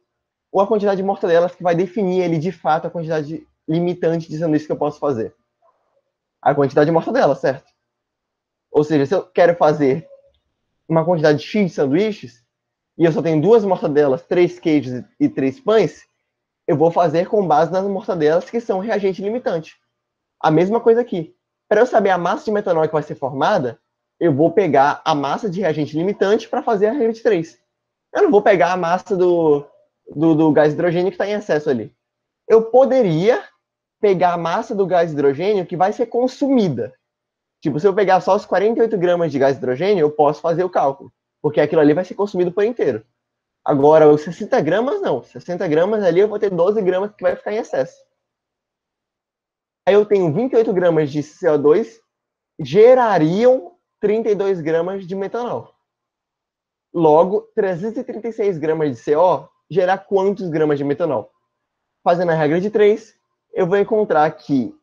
ou a quantidade de mortadelas que vai definir ele de fato a quantidade limitante de sanduíches que eu posso fazer? A quantidade de mortadela, certo? Ou seja, se eu quero fazer uma quantidade de X de sanduíches, e eu só tenho 2 mortadelas, 3 queijos e 3 pães, eu vou fazer com base nas mortadelas que são reagente limitante. A mesma coisa aqui. Para eu saber a massa de metanol que vai ser formada, eu vou pegar a massa de reagente limitante para fazer a regra de 3. Eu não vou pegar a massa do gás hidrogênio que está em excesso ali. Eu poderia pegar a massa do gás hidrogênio que vai ser consumida. Tipo, se eu pegar só os 48 gramas de gás hidrogênio, eu posso fazer o cálculo, porque aquilo ali vai ser consumido por inteiro. Agora, os 60 gramas, não. 60 gramas ali eu vou ter 12 gramas que vai ficar em excesso. Aí eu tenho 28 gramas de CO2, gerariam 32 gramas de metanol. Logo, 336 gramas de CO gerar quantos gramas de metanol? Fazendo a regra de 3, eu vou encontrar que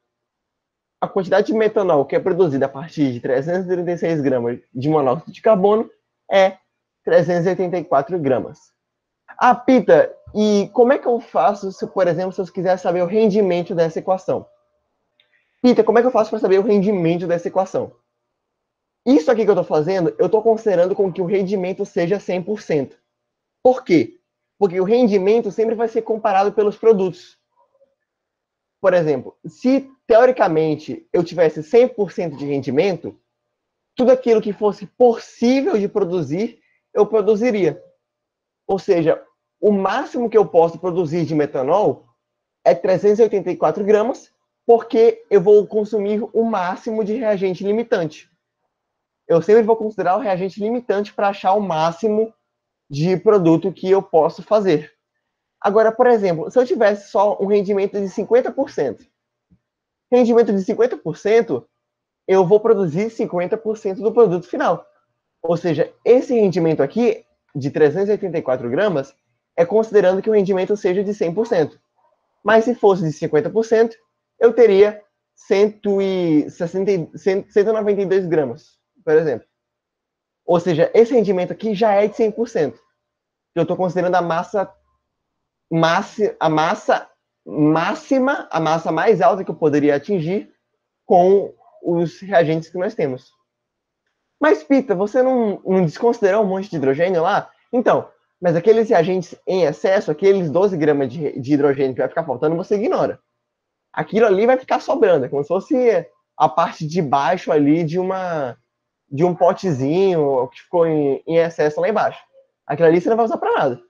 a quantidade de metanol que é produzida a partir de 336 gramas de monóxido de carbono é 384 gramas. Ah, Pita, e como é que eu faço, se, por exemplo, se eu quiser saber o rendimento dessa equação? Pita, como é que eu faço para saber o rendimento dessa equação? Isso aqui que eu estou fazendo, eu estou considerando com que o rendimento seja 100%. Por quê? Porque o rendimento sempre vai ser comparado pelos produtos. Por exemplo, se teoricamente eu tivesse 100% de rendimento, tudo aquilo que fosse possível de produzir, eu produziria. Ou seja, o máximo que eu posso produzir de metanol é 384 gramas, porque eu vou consumir o máximo de reagente limitante. Eu sempre vou considerar o reagente limitante para achar o máximo de produto que eu posso fazer. Agora, por exemplo, se eu tivesse só um rendimento de 50%, rendimento de 50%, eu vou produzir 50% do produto final. Ou seja, esse rendimento aqui, de 384 gramas, é considerando que o rendimento seja de 100%. Mas se fosse de 50%, eu teria 192 gramas, por exemplo. Ou seja, esse rendimento aqui já é de 100%. Eu estou considerando a massa máxima, a massa mais alta que eu poderia atingir com os reagentes que nós temos. Mas, Pita, você não desconsiderou um monte de hidrogênio lá? Então, mas aqueles reagentes em excesso, aqueles 12 gramas de hidrogênio que vai ficar faltando, você ignora. Aquilo ali vai ficar sobrando, é como se fosse a parte de baixo ali de um potezinho que ficou em excesso lá embaixo. Aquilo ali você não vai usar para nada.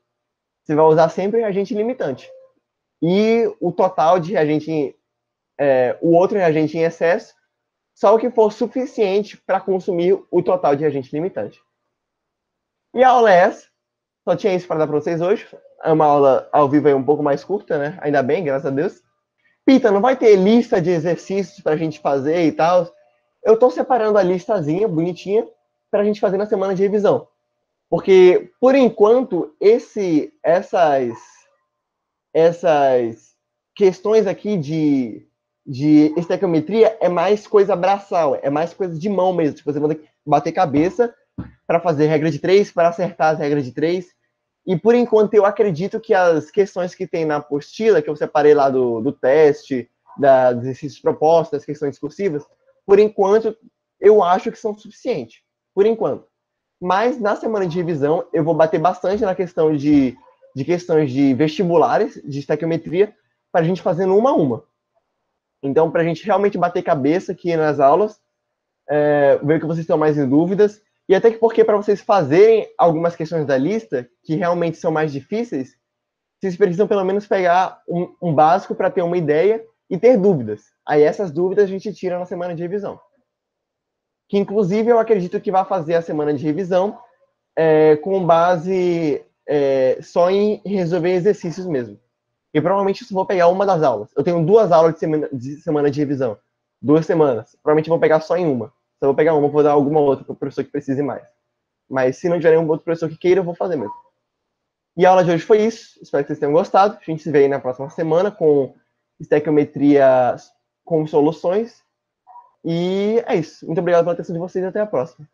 Você vai usar sempre reagente limitante. E o total de reagente, o outro reagente em excesso, só o que for suficiente para consumir o total de reagente limitante. E a aula é essa. Só tinha isso para dar para vocês hoje. É uma aula ao vivo aí um pouco mais curta, né? Ainda bem, graças a Deus. Pita, não vai ter lista de exercícios para a gente fazer e tal. Eu estou separando a listazinha bonitinha para a gente fazer na semana de revisão. Porque, por enquanto, essas questões aqui de estequiometria é mais coisa braçal, é mais coisa de mão mesmo. Tipo, você vai ter que bater cabeça para fazer regra de 3, para acertar as regras de 3. E, por enquanto, eu acredito que as questões que tem na apostila, que eu separei lá do teste, dos exercícios propostos, das questões discursivas, por enquanto, eu acho que são suficientes. Por enquanto. Mas, na semana de revisão, eu vou bater bastante na questão de questões de vestibulares, de estequiometria, para a gente fazendo uma a uma. Então, para a gente realmente bater cabeça aqui nas aulas, ver o que vocês estão mais em dúvidas, e até que porque para vocês fazerem algumas questões da lista, que realmente são mais difíceis, vocês precisam pelo menos pegar um básico para ter uma ideia e ter dúvidas. Aí essas dúvidas a gente tira na semana de revisão. Que inclusive eu acredito que vai fazer a semana de revisão com base só em resolver exercícios mesmo. E provavelmente eu só vou pegar uma das aulas. Eu tenho 2 aulas de semana de revisão. 2 semanas. Provavelmente eu vou pegar só em uma. Se eu vou pegar uma, vou dar alguma outra para o professor que precise mais. Mas se não tiver nenhum outro professor que queira, eu vou fazer mesmo. E a aula de hoje foi isso. Espero que vocês tenham gostado. A gente se vê aí na próxima semana com estequiometria com soluções. E é isso. Muito obrigado pela atenção de vocês e até a próxima.